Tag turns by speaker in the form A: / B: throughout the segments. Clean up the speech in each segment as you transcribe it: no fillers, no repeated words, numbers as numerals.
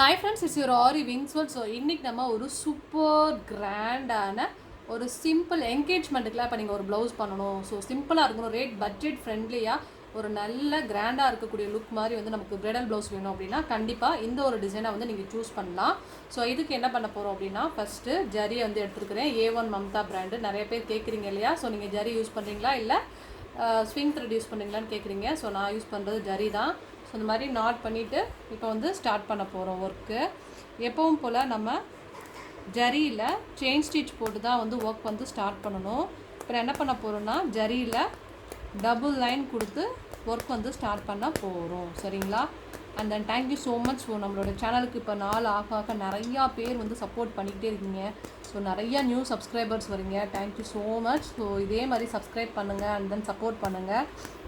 A: Hi friends, it's your Aariwingsworld. So இன்னைக்கு நம்ம ஒரு சூப்பர் கிராண்டான ஒரு சிம்பிள் என்கேஜ்மெண்ட்டுக்குலாம் இப்போ நீங்கள் ஒரு ப்ளவுஸ் பண்ணணும். ஸோ சிம்பிளாக இருக்கணும், ரேட் பட்ஜெட் ஃப்ரெண்ட்லியாக ஒரு நல்ல கிராண்டாக இருக்கக்கூடிய லுக் மாதிரி வந்து நமக்கு பிரைடல் ப்ளவுஸ் வேணும் அப்படின்னா கண்டிப்பாக இந்த ஒரு டிசைனை வந்து நீங்கள் சூஸ் பண்ணலாம். ஸோ இதுக்கு என்ன பண்ண போகிறோம் அப்படின்னா ஃபஸ்ட்டு ஜரியை வந்து எடுத்துருக்கிறேன். A1 Mamata brand. நிறைய பேர் கேட்குறீங்க இல்லையா, ஸோ நீங்கள் ஜரி யூஸ் பண்ணுறீங்களா இல்லை ஸ்விங் த்ரெட் யூஸ் பண்ணுறீங்களான்னு கேட்குறீங்க. ஸோ நான் யூஸ் பண்ணுறது ஜரி தான். ஸோ இந்த மாதிரி நாட் பண்ணிவிட்டு இப்போ வந்து ஸ்டார்ட் பண்ண போகிறோம் ஒர்க்கு. எப்பவும் போல் நம்ம ஜரியில் செயின் ஸ்டிச் போட்டு தான் வந்து ஒர்க் வந்து ஸ்டார்ட் பண்ணணும். இப்போ என்ன பண்ண போகிறோன்னா ஜரியில் டபுள் லைன் கொடுத்து ஒர்க் வந்து ஸ்டார்ட் பண்ண போகிறோம். சரிங்களா? And then thank you so much. So நம்மளோட சேனலுக்கு இப்போ நாள் ஆக நிறையா பேர் வந்து சப்போர்ட் பண்ணிக்கிட்டே இருக்கீங்க. ஸோ நிறையா நியூ சப்ஸ்கிரைபர்ஸ் வரீங்க. Thank you so much. ஸோ இதே மாதிரி சப்ஸ்கிரைப் பண்ணுங்கள் அண்ட் தென் சப்போர்ட் பண்ணுங்கள்.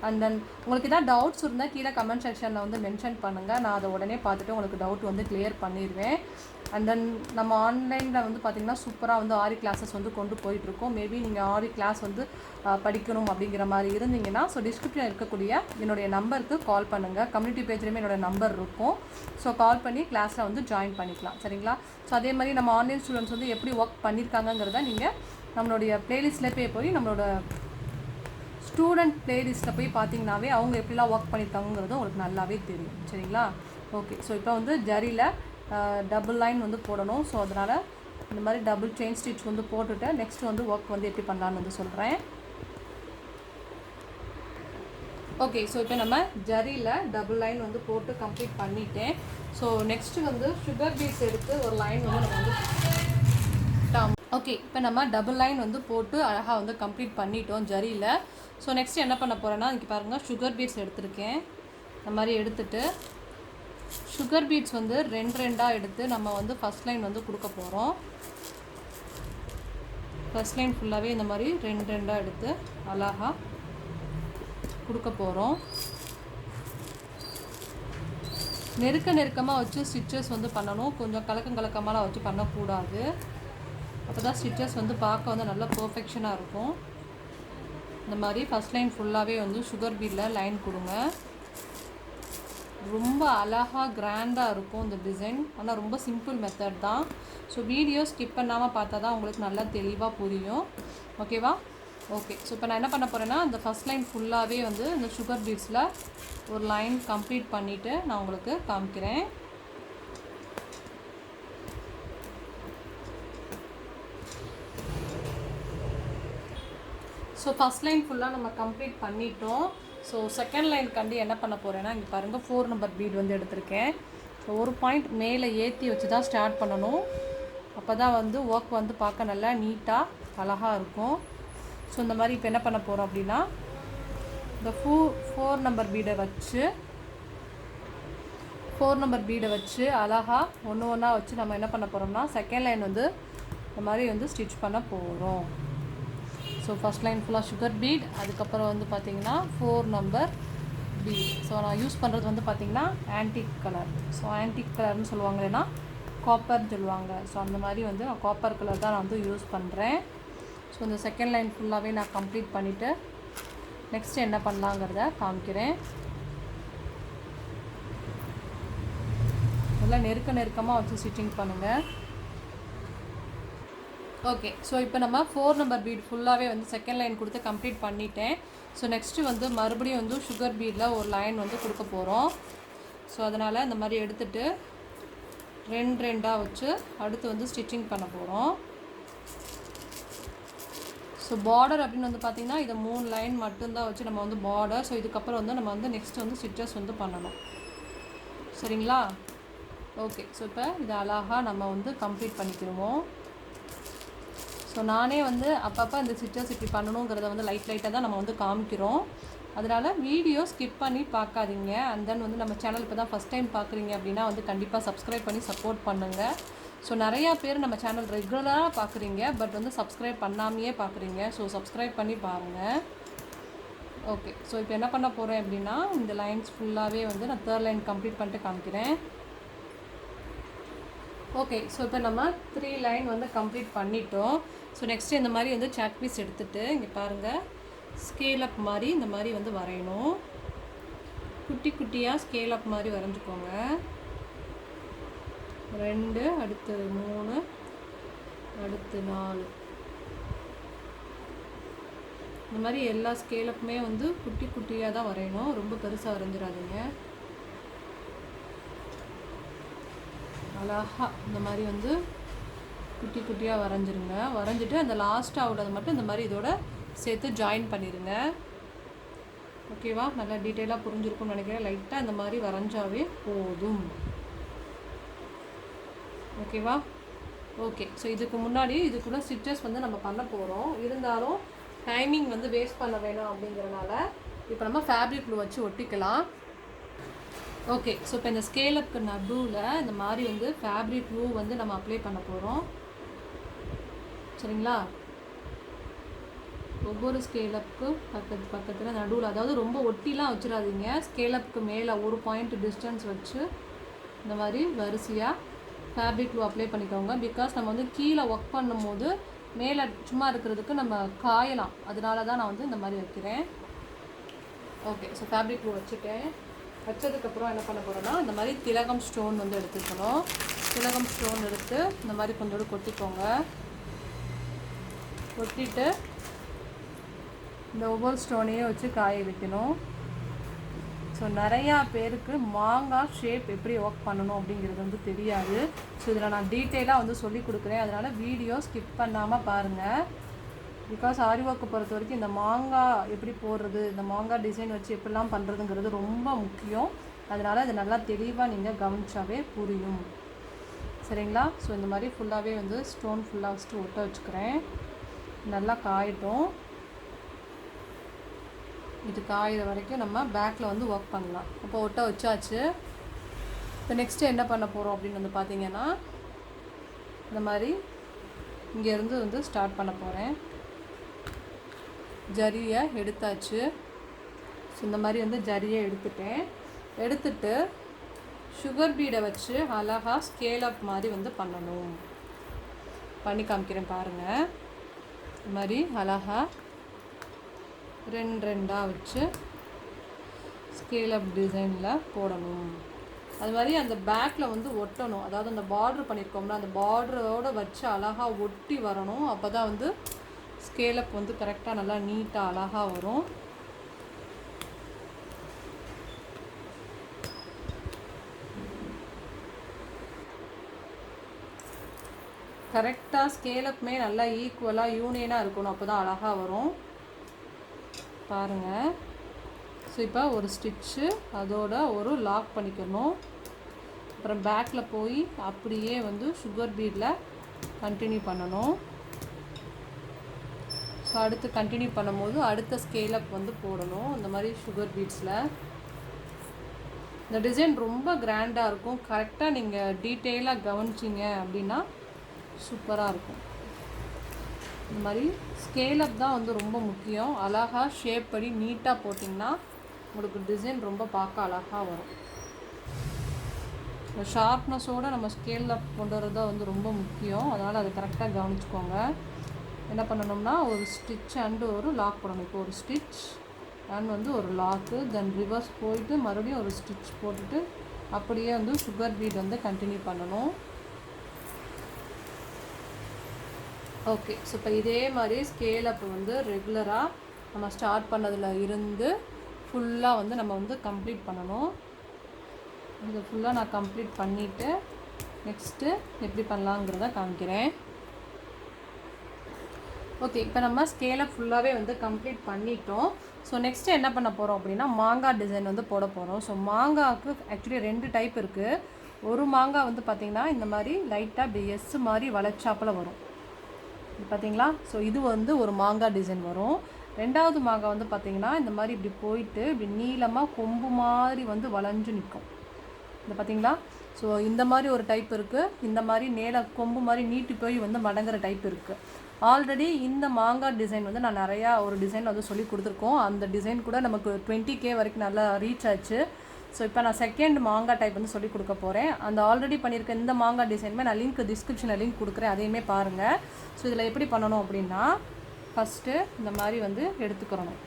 A: அண்ட் தென் உங்களுக்கு எதாவது டவுட்ஸ் இருந்தால் கீழே கமெண்ட் செக்ஷனில் வந்து மென்ஷன் பண்ணுங்கள். நான் அதை உடனே பார்த்துட்டு உங்களுக்கு டவுட் வந்து கிளியர் பண்ணிடுவேன். அண்ட் தென் நம்ம ஆன்லைனில் வந்து பார்த்திங்கன்னா சூப்பராக வந்து ஆரி கிளாஸஸ் வந்து கொண்டு போயிட்டுருக்கோம். மேபி நீங்கள் ஆரி கிளாஸ் வந்து படிக்கணும் அப்படிங்கிற மாதிரி இருந்தீங்கன்னா ஸோ டிஸ்கிரிப்ஷன் இருக்கக்கூடிய என்னுடைய நம்பருக்கு கால் பண்ணுங்கள். கம்யூனிட்டி பேஜ்லேயுமே என்னோடய நம்பர் இருக்கும். ஸோ கால் பண்ணி கிளாஸில் வந்து ஜாயின் பண்ணிக்கலாம். சரிங்களா? ஸோ அதே மாதிரி நம்ம ஆன்லைன் ஸ்டூடெண்ட்ஸ் வந்து எப்படி ஒர்க் பண்ணியிருக்காங்கிறத நீங்கள் நம்மளுடைய ப்ளேலிஸ்ட்டில் போய் நம்மளோட ஸ்டூடெண்ட் ப்ளேலிஸ்ட்டில் போய் பார்த்தீங்கன்னாவே அவங்க எப்படிலாம் ஒர்க் பண்ணியிருக்காங்கிறது உங்களுக்கு நல்லாவே தெரியும். சரிங்களா? ஓகே. ஸோ இப்போ வந்து ஜரியில் டபுள் லைன் வந்து போடணும். ஸோ அதனால் இந்த மாதிரி டபுள் செயின் ஸ்டிச் வந்து போட்டுட்டு நெக்ஸ்ட் வந்து ஒர்க் வந்து எப்படி பண்ணலான்னு வந்து சொல்கிறேன். ஓகே. ஸோ இப்போ நம்ம ஜரியில் டபுள் லைன் வந்து போட்டு கம்ப்ளீட் பண்ணிட்டேன். ஸோ நெக்ஸ்ட்டு வந்து சுகர் பீட்ஸ் எடுத்து ஒரு லைன் வந்து நம்ம வந்து ஓகே. இப்போ நம்ம டபுள் லைன் வந்து போட்டு அழகாக வந்து கம்ப்ளீட் பண்ணிட்டோம் ஜரியில். ஸோ நெக்ஸ்ட் என்ன பண்ண போகிறேன்னா இங்கே பாருங்கள், சுகர் பீட்ஸ் எடுத்திருக்கேன். இந்த மாதிரி எடுத்துகிட்டு சுகர் பீட்ஸ் வந்து ரெண்டாக எடுத்து நம்ம வந்து ஃபஸ்ட் லைன் வந்து கொடுக்க போகிறோம். ஃபஸ்ட் லைன் ஃபுல்லாகவே இந்த மாதிரி ரெண்டாக எடுத்து அழகாக கொடுக்க போகிறோம். நெருக்கமாக வச்சு ஸ்டிச்சஸ் வந்து பண்ணணும். கொஞ்சம் கலக்கமாலாம் வச்சு பண்ணக்கூடாது. அப்போ தான் ஸ்டிச்சஸ் வந்து பார்க்க வந்து நல்லா பர்ஃபெக்ஷனாக இருக்கும். இந்த மாதிரி ஃபஸ்ட் லைன் ஃபுல்லாகவே வந்து சுகர் பீடில் லைன் கொடுங்க. ரொம்ப அழகாக கிராண்டாக இருக்கும் இந்த டிசைன். ஆனால் ரொம்ப சிம்பிள் மெத்தட் தான். ஸோ வீடியோ ஸ்கிப் பண்ணாமல் பார்த்தா தான் உங்களுக்கு நல்லா தெளிவாக புரியும். ஓகேவா? ஓகே. ஸோ இப்போ நான் என்ன பண்ண போகிறேன்னா இந்த ஃபஸ்ட் லைன் ஃபுல்லாகவே வந்து இந்த சுகர் பீட்ஸில் ஒரு லைன் கம்ப்ளீட் பண்ணிவிட்டு நான் உங்களுக்கு காமிக்கிறேன். ஸோ ஃபஸ்ட் லைன் ஃபுல்லாக நம்ம கம்ப்ளீட் பண்ணிட்டோம். ஸோ செகண்ட் லைன் கண்டி என்ன பண்ண போகிறேன்னா இங்கே பாருங்கள் 4 நம்பர் பீட் வந்து எடுத்திருக்கேன். ஸோ ஒரு பாயிண்ட் மேலே ஏற்றி வச்சு தான் ஸ்டார்ட் பண்ணணும். அப்போ தான் வந்து ஒர்க் வந்து பார்க்க நல்லா நீட்டாக அழகாக இருக்கும். ஸோ இந்த மாதிரி இப்போ என்ன பண்ண போகிறோம் அப்படின்னா இந்த 4 நம்பர் பீடை வச்சு 4 நம்பர் பீடை வச்சு அழகாக ஒன்றா வச்சு நம்ம என்ன பண்ண போகிறோம்னா செகண்ட் லைன் வந்து இந்த மாதிரி வந்து ஸ்டிச் பண்ண போகிறோம். ஸோ ஃபஸ்ட் லைன் ஃபுல்லாக சுகர் பீட், அதுக்கப்புறம் வந்து பார்த்திங்கன்னா 4 நம்பர் பீட். ஸோ நான் யூஸ் பண்ணுறது வந்து பார்த்திங்கன்னா ஆன்டிக் கலர். ஸோ ஆன்டிக் கலர்னு சொல்லுவாங்க, இல்லைன்னா காப்பர்னு சொல்லுவாங்க. ஸோ அந்த மாதிரி வந்து நான் காப்பர் கலர் தான் நான் வந்து யூஸ் பண்ணுறேன். ஸோ இந்த செகண்ட் லைன் ஃபுல்லாகவே நான் கம்ப்ளீட் பண்ணிவிட்டு நெக்ஸ்ட் என்ன பண்ணலாங்கிறத காமிக்கிறேன். நல்லா நெருக்கமாக வச்சு ஸ்டிச்சிங் பண்ணுங்கள். ஓகே. ஸோ இப்போ நம்ம 4 நம்பர் பீட் ஃபுல்லாகவே வந்து செகண்ட் லைன் கொடுத்து கம்ப்ளீட் பண்ணிட்டேன். ஸோ நெக்ஸ்ட்டு வந்து மறுபடியும் வந்து சுகர் பீடில் ஒரு லைன் வந்து கொடுக்க போகிறோம். ஸோ அதனால் இந்த மாதிரி எடுத்துகிட்டு ரெண்டாக வச்சு அடுத்து வந்து ஸ்டிச்சிங் பண்ண போகிறோம். ஸோ பார்டர் அப்படின்னு வந்து பார்த்திங்கன்னா இதை 3 லைன் மட்டும்தான் வச்சு நம்ம வந்து பார்டர். ஸோ இதுக்கப்புறம் வந்து நம்ம வந்து நெக்ஸ்ட் வந்து ஸ்டிச்சஸ் வந்து பண்ணணும். சரிங்களா? ஓகே. ஸோ இப்போ இதை அழகாக நம்ம வந்து கம்ப்ளீட் பண்ணிக்கிடுவோம். ஸோ நானே வந்து அப்பப்போ இந்த ஸ்டிச்சஸ் இப்படி பண்ணணுங்கிறத வந்து லைட்டாக தான் நம்ம வந்து காமிக்கிறோம். அதனால் வீடியோ ஸ்கிப் பண்ணி பார்க்காதீங்க. அண்ட் தென் வந்து நம்ம சேனல் இப்போ தான் ஃபஸ்ட் டைம் பார்க்குறீங்க அப்படின்னா வந்து கண்டிப்பாக சப்ஸ்கிரைப் பண்ணி சப்போர்ட் பண்ணுங்கள். ஸோ நிறையா பேர் நம்ம சேனல் ரெகுலராக பார்க்குறீங்க, பட் வந்து சப்ஸ்கிரைப் பண்ணாமையே பார்க்குறீங்க. ஸோ சப்ஸ்கிரைப் பண்ணி பாருங்கள். ஓகே. ஸோ இப்போ என்ன பண்ண போகிறேன் அப்படின்னா இந்த லைன்ஸ் ஃபுல்லாகவே வந்து நான் 3rd லைன் கம்ப்ளீட் பண்ணிட்டு காமிக்கிறேன். ஓகே. ஸோ இப்போ நம்ம 3 லைன் வந்து கம்ப்ளீட் பண்ணிட்டோம். ஸோ நெக்ஸ்ட்டு இந்த மாதிரி வந்து சாக் பீஸ் எடுத்துகிட்டு இங்கே பாருங்கள் ஸ்கேல் அப் மாதிரி இந்த மாதிரி வந்து வரையணும். குட்டியாக ஸ்கேல் அப் மாதிரி வரைஞ்சிக்கோங்க. 2, அடுத்து 3, அடுத்து 4. இந்த மாதிரி எல்லா ஸ்கேலப்புமே வந்து குட்டி குட்டியாக தான் வரையணும், ரொம்ப பெருசாக வரைஞ்சிடாதீங்க. அழகா இந்த மாதிரி வந்து குட்டி குட்டியாக வரைஞ்சிருங்க. வரைஞ்சிட்டு அந்த லாஸ்ட்டாக உள்ளது மட்டும் இந்த மாதிரி இதோட சேர்த்து ஜாயின் பண்ணிடுங்க. ஓகேவா? நல்லா டீட்டெயிலாக புரிஞ்சிருக்கும்னு நினைக்கிறேன். லைட்டாக இந்த மாதிரி வரைஞ்சாவே போதும். ஓகேவா? ஓகே. ஸோ இதுக்கு முன்னாடி இதுக்குள்ள ஸ்டிச்சஸ் வந்து நம்ம பண்ண போகிறோம். இருந்தாலும் டைமிங் வந்து வேஸ்ட் பண்ண வேணும் அப்படிங்கிறனால இப்போ நம்ம ஃபேப்ரிக் க்ளூ வச்சு ஒட்டிக்கலாம். ஓகே. ஸோ இப்போ இந்த ஸ்கேலப்புக்கு நடுவில் இந்த மாதிரி வந்து ஃபேப்ரிக் க்ளூ வந்து நம்ம அப்ளை பண்ண போகிறோம். சரிங்களா? ஒவ்வொரு ஸ்கேலப்புக்கு பக்கத்தில் நடுவில், அதாவது ரொம்ப ஒட்டிலாம் வச்சிடாதீங்க. ஸ்கேலப்புக்கு மேலே ஒரு பாயிண்ட் டிஸ்டன்ஸ் வச்சு இந்த மாதிரி வரிசையாக ஃபேப்ரிக் க்ளூ அப்ளை பண்ணிக்கோங்க. பிகாஸ் நம்ம வந்து கீழே ஒர்க் பண்ணும்போது மேலே சும்மா இருக்கிறதுக்கு நம்ம காயலாம், அதனால தான் நான் வந்து இந்த மாதிரி வைக்கிறேன். ஓகே. ஸோ ஃபேப்ரிக் க்ளூ வச்சுட்டேன். வச்சதுக்கப்புறம் என்ன பண்ண போகிறோன்னா, இந்த மாதிரி திலகம் ஸ்டோன் வந்து எடுத்துக்கணும். திலகம் ஸ்டோன் எடுத்து இந்த மாதிரி கொஞ்சோடு கொட்டிக்கோங்க. கொட்டிட்டு இந்த ஒவ்வொரு ஸ்டோனையும் வச்சு காய வைக்கணும். ஸோ நிறையா பேருக்கு மாங்காய் ஷேப் எப்படி ஒர்க் பண்ணணும் அப்படிங்கிறது வந்து தெரியாது. ஸோ இதில் நான் டீட்டெயிலாக வந்து சொல்லி கொடுக்குறேன், அதனால் வீடியோ ஸ்கிப் பண்ணாமல் பாருங்கள். பிகாஸ் ஆரி ஒர்க்கை பொறுத்த வரைக்கும் இந்த மாங்காய் எப்படி போடுறது, இந்த மாங்காய் டிசைன் வச்சு எப்படிலாம் பண்ணுறதுங்கிறது ரொம்ப முக்கியம். அதனால் அது நல்லா தெளிவாக நீங்கள் கவனிச்சாவே புரியும். சரிங்களா? ஸோ இந்த மாதிரி ஃபுல்லாகவே வந்து ஸ்டோன் ஃபுல்லாக வச்சுட்டு ஒட்ட வச்சுக்கிறேன். நல்லா காயட்டும். இது காயிற வரைக்கும் நம்ம பேக்கில் வந்து ஒர்க் பண்ணலாம். அப்போ ஒட்ட வச்சாச்சு. இப்போ நெக்ஸ்ட்டு என்ன பண்ண போகிறோம் அப்படின்னு வந்து பார்த்தீங்கன்னா, இந்த மாதிரி இங்கேருந்து வந்து ஸ்டார்ட் பண்ண போகிறேன். ஜரியை எடுத்தாச்சு. ஸோ இந்த மாதிரி வந்து ஜரியை எடுத்துட்டு சுகர் பீடை வச்சு அழகாக ஸ்கேல் அப் மாதிரி வந்து பண்ணி காமிக்கிறேன் பாருங்கள். இந்த மாதிரி அழகாக 2 2ஆக வச்சு ஸ்கேல் அப் டிசைனில் போடணும். அது மாதிரி அந்த பேக்கில் வந்து ஒட்டணும். அதாவது அந்த பார்ட்ரு பண்ணியிருக்கோம்னா அந்த பார்டரோடு வச்சு அழகாக ஒட்டி வரணும். அப்போ தான் வந்து ஸ்கேல் அப் வந்து கரெக்டாக நல்லா நீட்டாக அழகாக வரும். கரெக்டாக ஸ்கேல் அப்புமே நல்லா ஈக்குவலாக யூனியனாக இருக்கணும். அப்போ தான் அழகாக வரும் பாருங்கள். ஸோ இப்போ ஒரு ஸ்டிச்சு அதோட ஒரு லாக் பண்ணிக்கணும். அப்புறம் பேக்கில் போய் அப்படியே வந்து சுகர் பீடில் கண்டினியூ பண்ணணும். ஸோ அடுத்து கண்டினியூ பண்ணும்போது அடுத்த ஸ்கேல் அப் வந்து போடணும். இந்த மாதிரி சுகர் பீட்ஸில் இந்த டிசைன் ரொம்ப கிராண்டாக இருக்கும். கரெக்டாக நீங்கள் டீட்டெயிலாக கவனிச்சிங்க அப்படின்னா சூப்பராக இருக்கும். இந்த மாதிரி ஸ்கேல் அப் தான் வந்து ரொம்ப முக்கியம். அழகாக ஷேப் படி நீட்டாக போட்டிங்கன்னா உங்களுக்கு டிசைன் ரொம்ப பார்க்க அழகாக வரும். ஷார்ப்னஸோடு நம்ம ஸ்கேல் அப் கொண்டு வரது தான் வந்து ரொம்ப முக்கியம். அதனால் அதை கரெக்டாக கவனிச்சுக்கோங்க. என்ன பண்ணணும்னா ஒரு ஸ்டிச் அண்டு ஒரு லாக் போடணும். இப்போ ஒரு ஸ்டிச் அண்ட் வந்து ஒரு லாக்கு, தென் ரிவர்ஸ் போயிட்டு மறுபடியும் ஒரு ஸ்டிச் போட்டுட்டு அப்படியே வந்து சுகர் பீட் வந்து கண்டினியூ பண்ணணும். ஓகே. ஸோ இப்போ இதே மாதிரி ஸ்கேல் அப் வந்து ரெகுலராக நம்ம ஸ்டார்ட் பண்ணதில் இருந்து ஃபுல்லாக வந்து நம்ம வந்து கம்ப்ளீட் பண்ணணும். இது ஃபுல்லாக நான் கம்ப்ளீட் பண்ணிவிட்டு நெக்ஸ்ட்டு எப்படி பண்ணலாங்கிறத காமிக்கிறேன். ஓகே. இப்போ நம்ம ஸ்கேல் அப் ஃபுல்லாகவே வந்து கம்ப்ளீட் பண்ணிட்டோம். ஸோ நெக்ஸ்ட்டு என்ன பண்ண போகிறோம் அப்படின்னா மாங்காய் டிசைன் வந்து போட போகிறோம். ஸோ மாங்காய்க்கு ஆக்சுவலி 2 டைப் இருக்குது. ஒரு மாங்காய் வந்து பார்த்திங்கன்னா இந்த மாதிரி லைட்டாக இப்படி எஸ் மாதிரி வளைச்சாப்பில் வரும் பார்த்தீங்களா. ஸோ இது வந்து ஒரு மாங்காய் டிசைன் வரும். 2வது மாங்காய் வந்து பார்த்திங்கன்னா இந்த மாதிரி இப்படி போயிட்டு இப்படி நீளமாக கொம்பு மாதிரி வந்து வளைஞ்சு நிற்கும். இந்த பார்த்திங்களா. ஸோ இந்த மாதிரி ஒரு டைப் இருக்குது. இந்த மாதிரி கொம்பு மாதிரி நீட்டி போய் வந்து மடங்குற டைப் இருக்குது. ஆல்ரெடி இந்த மாங்காய் டிசைன் வந்து நான் நிறையா ஒரு டிசைன் வந்து சொல்லி கொடுத்துருக்கோம். அந்த டிசைன் கூட நமக்கு 20K வரைக்கும் நல்லா ரீச் ஆச்சு. ஸோ இப்போ நான் செகண்ட் மாங்காய் டைப் வந்து சொல்லி கொடுக்க போகிறேன். அந்த ஆல்ரெடி பண்ணியிருக்க இந்த மாங்காய் டிசைனுமே நான் டிஸ்கிரிப்ஷனில் லிங்க் கொடுக்குறேன், அதையுமே பாருங்கள். ஸோ இதில் எப்படி பண்ணணும் அப்படின்னா ஃபஸ்ட்டு இந்த மாதிரி வந்து எடுத்துக்கிறணும்.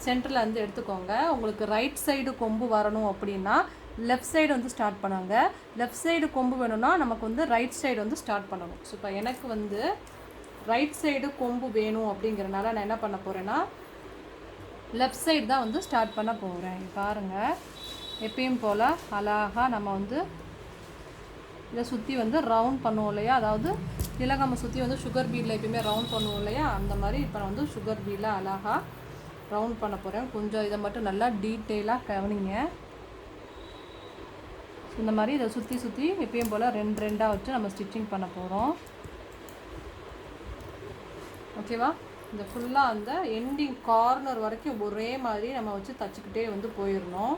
A: சென்டரில் வந்து எடுத்துக்கோங்க. உங்களுக்கு ரைட் சைடு கொம்பு வரணும் அப்படின்னா லெஃப்ட் சைடு வந்து ஸ்டார்ட் பண்ணாங்க. லெஃப்ட் சைடு கொம்பு வேணும்னா நமக்கு வந்து ரைட் சைடு வந்து ஸ்டார்ட் பண்ணணும். ஸோ இப்போ எனக்கு வந்து ரைட் சைடு கொம்பு வேணும் அப்படிங்கிறனால நான் என்ன பண்ண போகிறேன்னா லெஃப்ட் சைடு தான் வந்து ஸ்டார்ட் பண்ண போகிறேன். பாருங்கள், எப்பயும் போல் அழகாக நம்ம வந்து இதை சுற்றி வந்து ரவுண்ட் பண்ணுவோம் இல்லையா, அதாவது திலகம்மை சுற்றி வந்து சுகர் பீடில் எப்பயுமே ரவுண்ட் பண்ணுவோம் இல்லையா, அந்த மாதிரி இப்போ நான் வந்து சுகர் பீடில் அழகாக ரவுண்ட் பண்ண போகிறேன். கொஞ்சம் இதை மட்டும் நல்லா டீட்டெயிலாக கவனிங்க. இந்த மாதிரி இதை சுற்றி சுற்றி எப்பயும் போல் ரெண்டாக வச்சு நம்ம ஸ்டிச்சிங் பண்ண போகிறோம். ஓகேவா? இந்த ஃபுல்லாக அந்த எண்டிங் கார்னர் வரைக்கும் ஒரே மாதிரி நம்ம வச்சு தச்சுக்கிட்டே வந்து போயிடணும்.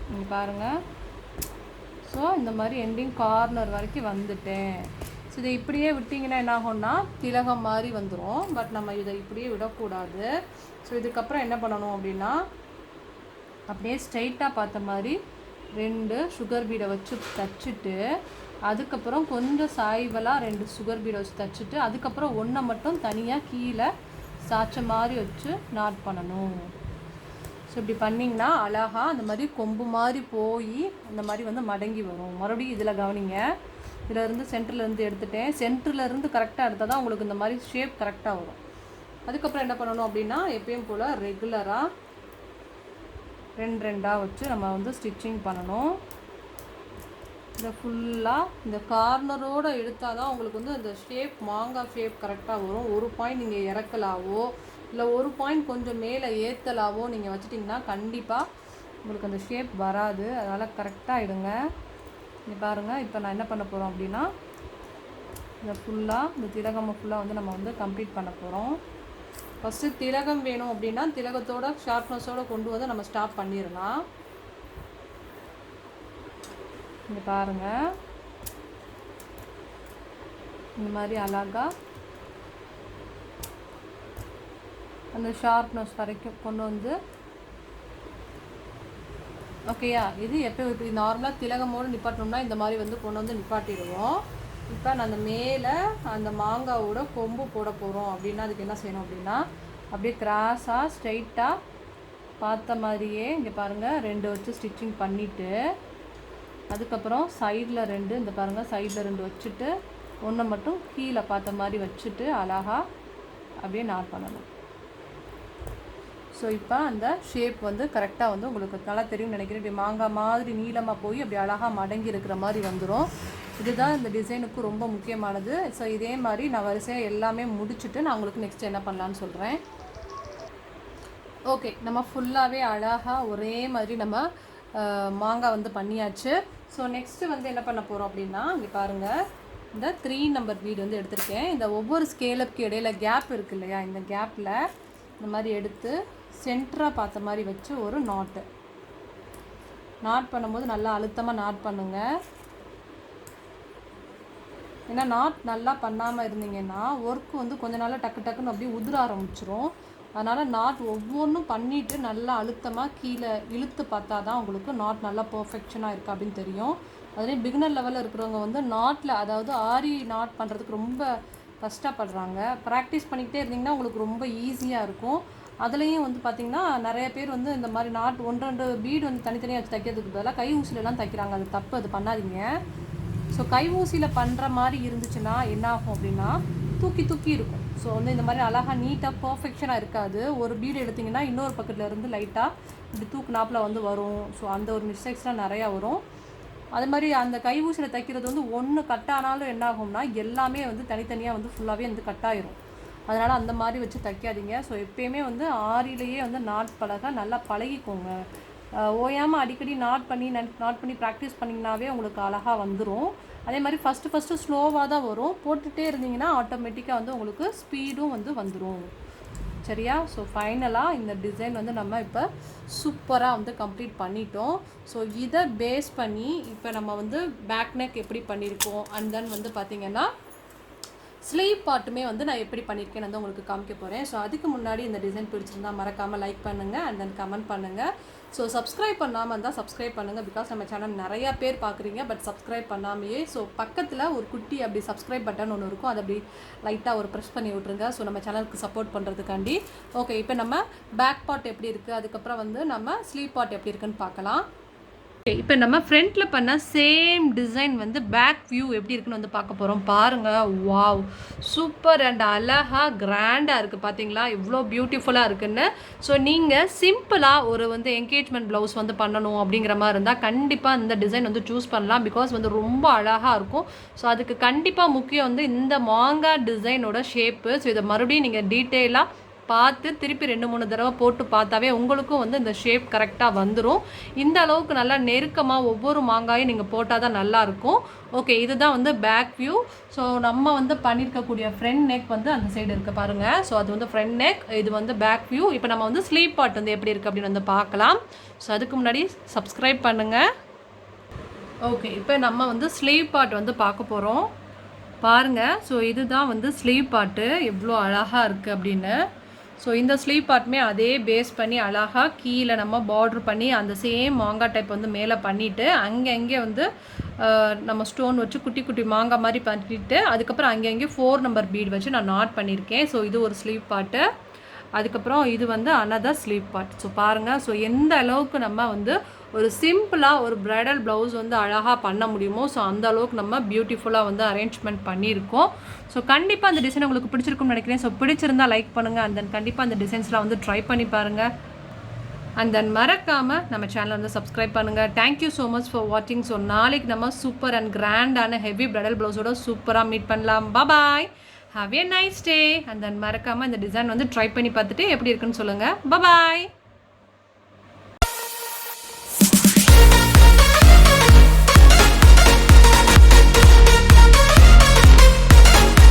A: நீங்கள் பாருங்கள். ஸோ இந்த மாதிரி எண்டிங் கார்னர் வரைக்கும் வந்துட்டேன். ஸோ இதை இப்படியே விட்டிங்கன்னா என்ன ஆகும்னா திலகம் மாதிரி வந்துடும். பட் நம்ம இதை இப்படியே விடக்கூடாது. ஸோ இதுக்கப்புறம் என்ன பண்ணணும் அப்படின்னா அப்படியே ஸ்ட்ரைட்டாக பார்த்த மாதிரி 2 சுகர் பீடை வச்சு தச்சுட்டு, அதுக்கப்புறம் கொஞ்சம் சாய்வலாக 2 சுகர் பீடை வச்சு தச்சுட்டு, அதுக்கப்புறம் ஒன்றை மட்டும் தனியாக கீழே சாய்ச்ச மாதிரி வச்சு நாட் பண்ணணும். ஸோ இப்படி பண்ணிங்கன்னா அழகாக அந்த மாதிரி கொம்பு மாதிரி போய் அந்த மாதிரி வந்து மடங்கி வரும். மறுபடியும் இதில் கவனிங்க, இதில் இருந்து சென்டர்லேருந்து எடுத்துட்டேன். சென்டர்லேருந்து கரெக்டாக எடுத்தால் தான் உங்களுக்கு இந்த மாதிரி ஷேப் கரெக்டாக வரும். அதுக்கப்புறம் என்ன பண்ணணும் அப்படின்னா எப்பயும் போல் ரெகுலராக 2 வச்சு நம்ம வந்து ஸ்டிச்சிங் பண்ணணும். இதை ஃபுல்லாக இந்த கார்னரோடு எடுத்தால் தான் உங்களுக்கு வந்து அந்த ஷேப் மாங்காய் ஷேப் கரெக்டாக வரும். ஒரு பாயிண்ட் நீங்கள் இறக்கலாவோ இல்லை ஒரு பாயிண்ட் கொஞ்சம் மேலே ஏற்றலாவோ நீங்கள் வச்சிட்டிங்கன்னா கண்டிப்பாக உங்களுக்கு அந்த ஷேப் வராது. அதனால் கரெக்டாக இடுங்க. இங்கே பாருங்கள், இப்போ நான் என்ன பண்ண போகிறோம் அப்படின்னா இதை ஃபுல்லாக இந்த திலகம்மை ஃபுல்லாக வந்து நம்ம வந்து கம்ப்ளீட் பண்ண போகிறோம். ஃபஸ்ட்டு திலகம் வேணும் அப்படின்னா திலகத்தோட ஷார்ப்னஸோடு கொண்டு வந்து நம்ம ஸ்டாப் பண்ணிடலாம். இங்கே பாருங்கள், இந்த மாதிரி அழகாக அந்த ஷார்ப்னஸ் வரைக்கும் கொண்டு வந்து ஓகேயா. இது எப்போ இப்படி நார்மலாக திலகமோடு நிப்பாட்டணும்னா இந்த மாதிரி வந்து கொண்டு வந்து நிப்பாட்டிடுவோம். இப்போ நான் அந்த மேலே அந்த மாங்காவோட கொம்பு போட போகிறோம் அப்படின்னா அதுக்கு என்ன செய்யணும் அப்படின்னா அப்படியே கிராஸாக ஸ்ட்ரைட்டாக பார்த்த மாதிரியே இங்கே பாருங்கள் 2 வச்சு ஸ்டிச்சிங் பண்ணிவிட்டு, அதுக்கப்புறம் சைடில் 2 இந்த பாருங்கள் சைடில் 2 வச்சுட்டு ஒன்றை மட்டும் கீழே பார்த்த மாதிரி வச்சுட்டு அழகாக அப்படியே நாட் பண்ணணும். ஸோ இப்போ அந்த ஷேப் வந்து கரெக்டாக வந்து உங்களுக்கு நல்லா தெரியும்னு நினைக்கிறேன். இப்படி மாங்காய் மாதிரி நீளமாக போய் அப்படி அழகாக மடங்கி இருக்கிற மாதிரி வந்துடும். இதுதான் இந்த டிசைனுக்கு ரொம்ப முக்கியமானது. ஸோ இதே மாதிரி நான் வரிசையாக எல்லாமே முடிச்சுட்டு நான் உங்களுக்கு நெக்ஸ்ட் என்ன பண்ணலான்னு சொல்கிறேன். ஓகே, நம்ம ஃபுல்லாகவே அழகாக ஒரே மாதிரி நம்ம மாங்காய் வந்து பண்ணியாச்சு. ஸோ நெக்ஸ்ட்டு வந்து என்ன பண்ண போகிறோம் அப்படின்னா இங்கே பாருங்கள், இந்த 3 நம்பர் பீடு வந்து எடுத்திருக்கேன். இந்த ஒவ்வொரு ஸ்கேலுக்கு இடையில கேப் இருக்குது இல்லையா, இந்த கேப்பில் இந்த மாதிரி எடுத்து சென்டராக பார்த்த மாதிரி வச்சு ஒரு நாட் பண்ணும்போது நல்லா அழுத்தமாக நாட் பண்ணுங்கள். ஏன்னா நாட் நல்லா பண்ணாமல் இருந்தீங்கன்னா ஒர்க்கு வந்து கொஞ்ச நாள் டக்குன்னு அப்படியே உதிர ஆரம்பிச்சிரும். அதனால் நாட் ஒவ்வொன்றும் பண்ணிவிட்டு நல்லா அழுத்தமாக கீழே இழுத்து பார்த்தா தான் உங்களுக்கு நாட் நல்லா பர்ஃபெக்ஷனாக இருக்குது அப்படின்னு தெரியும். அதுலேயும் பிகினர் லெவலில் இருக்கிறவங்க வந்து நாட்டில் அதாவது ஆரி நாட் பண்ணுறதுக்கு ரொம்ப கஷ்டப்படுறாங்க. ப்ராக்டிஸ் பண்ணிக்கிட்டே இருந்தீங்கன்னா உங்களுக்கு ரொம்ப ஈஸியாக இருக்கும். அதுலேயும் வந்து பார்த்திங்கன்னா நிறைய பேர் வந்து இந்த மாதிரி நாட் 1-2 பீடு வந்து தனித்தனியாக வச்சு தைக்கிறதுக்கு பதிலாக கை ஊசிலெலாம் தைக்கிறாங்க. அது தப்பு, அது பண்ணாதீங்க. ஸோ கை ஊசியில் பண்ணுற மாதிரி இருந்துச்சுன்னா என்ன ஆகும் அப்படின்னா தூக்கி இருக்கும். ஸோ வந்து இந்த மாதிரி அழகாக நீட்டாக பர்ஃபெக்ஷனாக இருக்காது. ஒரு பீடு எடுத்திங்கன்னா இன்னொரு பக்கத்தில் இருந்து லைட்டாக இப்படி தூக்குனாப்பில் வந்து வரும். ஸோ அந்த ஒரு மிஸ்டேக்ஸ்லாம் நிறையா வரும். அது மாதிரி அந்த கை ஊசியில் தைக்கிறது வந்து ஒன்று கட் ஆனாலும் என்ன ஆகும்னா எல்லாமே வந்து தனித்தனியாக வந்து ஃபுல்லாகவே வந்து கட் ஆயிரும். அதனால் அந்த மாதிரி வச்சு தைக்காதீங்க. ஸோ எப்பயுமே வந்து ஆரிலேயே வந்து நாட் நல்லா பழகிக்கோங்க. ஓயாமல் அடிக்கடி நாட் பண்ணி ப்ராக்டிஸ் பண்ணிங்கனாவே உங்களுக்கு அழகாக வந்துடும். அதே மாதிரி ஃபஸ்ட்டு ஸ்லோவாக தான் வரும். போட்டுகிட்டே இருந்தீங்கன்னா ஆட்டோமேட்டிக்காக வந்து உங்களுக்கு ஸ்பீடும் வந்து வந்துடும். சரியா? ஸோ ஃபைனலாக இந்த டிசைன் வந்து நம்ம இப்போ சூப்பராக வந்து கம்ப்ளீட் பண்ணிட்டோம். ஸோ இதை பேஸ் பண்ணி இப்போ நம்ம வந்து பேக் நெக் எப்படி பண்ணியிருக்கோம் அண்ட் தென் வந்து பார்த்திங்கன்னா ஸ்லீவ் பார்ட்டுமே வந்து நான் எப்படி பண்ணியிருக்கேன்னு வந்து உங்களுக்கு காமிக்க போகிறேன். ஸோ அதுக்கு முன்னாடி இந்த டிசைன் பிடிச்சிருந்தா மறக்காமல் லைக் பண்ணுங்கள் அண்ட் தென் கமெண்ட் பண்ணுங்கள். ஸோ சப்ஸ்கிரைப் பண்ணாமல் இருந்தால் சப்ஸ்கிரைப் பண்ணுங்கள். பிகாஸ் நம்ம சேனல் நிறையா பேர் பார்க்குறீங்க, பட் சப்ஸ்கிரைப் பண்ணாமையே. ஸோ பக்கத்தில் ஒரு குட்டி அப்படி சப்ஸ்கிரைப் பட்டன் ஒன்று இருக்கும், அதை அப்படி லைட்டாக ஒரு ப்ரெஸ் பண்ணி விட்ருங்க. ஸோ நம்ம சேனலுக்கு சப்போர்ட் பண்ணுறதுக்காண்டி. ஓகே, இப்போ நம்ம பேக் பார்ட் எப்படி இருக்குது, அதுக்கப்புறம் வந்து நம்ம ஸ்லீவ் பார்ட் எப்படி இருக்குன்னு பார்க்கலாம். இப்போ நம்ம ஃப்ரண்ட்டில் பண்ண சேம் டிசைன் வந்து பேக் வியூ எப்படி இருக்குன்னு வந்து பார்க்க போகிறோம். பாருங்கள், வாவ், சூப்பர் அண்ட் அழகாக கிராண்டாக இருக்குது. பார்த்தீங்களா எவ்வளோ பியூட்டிஃபுல்லாக இருக்குன்னு. ஸோ நீங்கள் சிம்பிளாக ஒரு வந்து என்கேஜ்மெண்ட் ப்ளவுஸ் வந்து பண்ணணும் அப்படிங்கிற மாதிரி இருந்தால் கண்டிப்பாக இந்த டிசைன் வந்து சூஸ் பண்ணலாம். பிகாஸ் வந்து ரொம்ப அழகாக இருக்கும். ஸோ அதுக்கு கண்டிப்பாக முக்கியம் வந்து இந்த மாங்காய் டிசைனோட ஷேப்பு. ஸோ இதை மறுபடியும் நீங்கள் டீட்டெயிலாக பார்த்து திருப்பி 2-3 தடவை போட்டு பார்த்தாவே உங்களுக்கும் வந்து இந்த ஷேப் கரெக்டாக வந்துடும். இந்த அளவுக்கு நல்லா நெருக்கமாக ஒவ்வொரு மாங்காயும் நீங்கள் போட்டால் தான் நல்லாயிருக்கும். ஓகே, இதுதான் வந்து பேக் வியூ. ஸோ நம்ம வந்து பண்ணியிருக்கக்கூடிய ஃப்ரண்ட் நெக் வந்து அந்த சைடு இருக்குது பாருங்கள். ஸோ அது வந்து ஃப்ரண்ட் நெக், இது வந்து பேக் வியூ. இப்போ நம்ம வந்து ஸ்லீவ் பார்ட் வந்து எப்படி இருக்குது அப்படின்னு வந்து பார்க்கலாம். ஸோ அதுக்கு முன்னாடி சப்ஸ்கிரைப் பண்ணுங்கள். ஓகே, இப்போ நம்ம வந்து ஸ்லீவ் பார்ட் வந்து பார்க்க போகிறோம். பாருங்கள், ஸோ இதுதான் வந்து ஸ்லீவ் பார்ட்டு எவ்வளோ அழகாக இருக்குது அப்படின்னு. ஸோ இந்த ஸ்லீவ் பார்ட்டுமே அதே பேஸ் பண்ணி அழகாக கீழே நம்ம பார்ட்ரு பண்ணி அந்த சேம் மாங்காய் டைப் வந்து மேலே பண்ணிவிட்டு அங்கே வந்து நம்ம ஸ்டோன் வச்சு குட்டி குட்டி மாங்காய் மாதிரி பண்ணிவிட்டு அதுக்கப்புறம் அங்கே 4 நம்பர் பீட் வச்சு நான் நாட் பண்ணியிருக்கேன். ஸோ இது ஒரு ஸ்லீவ் பார்ட்டு. அதுக்கப்புறம் இது வந்து அனதர் ஸ்லீவ் பார்ட். ஸோ பாருங்கள், ஸோ எந்த அளவுக்கு நம்ம வந்து ஒரு சிம்பிளாக ஒரு ப்ரைடல் ப்ளவுஸ் வந்து அழகாக பண்ண முடியுமோ ஸோ அந்த அளவுக்கு நம்ம பியூட்டிஃபுல்லாக வந்து அரேஞ்ச்மெண்ட் பண்ணியிருக்கோம். ஸோ கண்டிப்பாக அந்த டிசைன் உங்களுக்கு பிடிச்சிருக்கும்னு நினைக்கிறேன். ஸோ பிடிச்சிருந்தா லைக் பண்ணுங்கள் அண்ட் தென் கண்டிப்பாக அந்த டிசைன்ஸ்லாம் வந்து ட்ரை பண்ணி பாருங்கள். அண்ட் தென் மறக்காமல் நம்ம சேனலை வந்து சப்ஸ்கிரைப் பண்ணுங்கள். தேங்க்யூ ஸோ மச் ஃபார் வாட்சிங். ஸோ நாளைக்கு நம்ம சூப்பர் அண்ட் கிராண்டான ஹெவி ப்ரைடல் ப்ளவுஸோட சூப்பராக மீட் பண்ணலாம். Bye, have a nice day. And then மறக்காமல் இந்த டிசைன் வந்து ட்ரை பண்ணி பார்த்துட்டு எப்படி இருக்குன்னு சொல்லுங்கள். பாய்.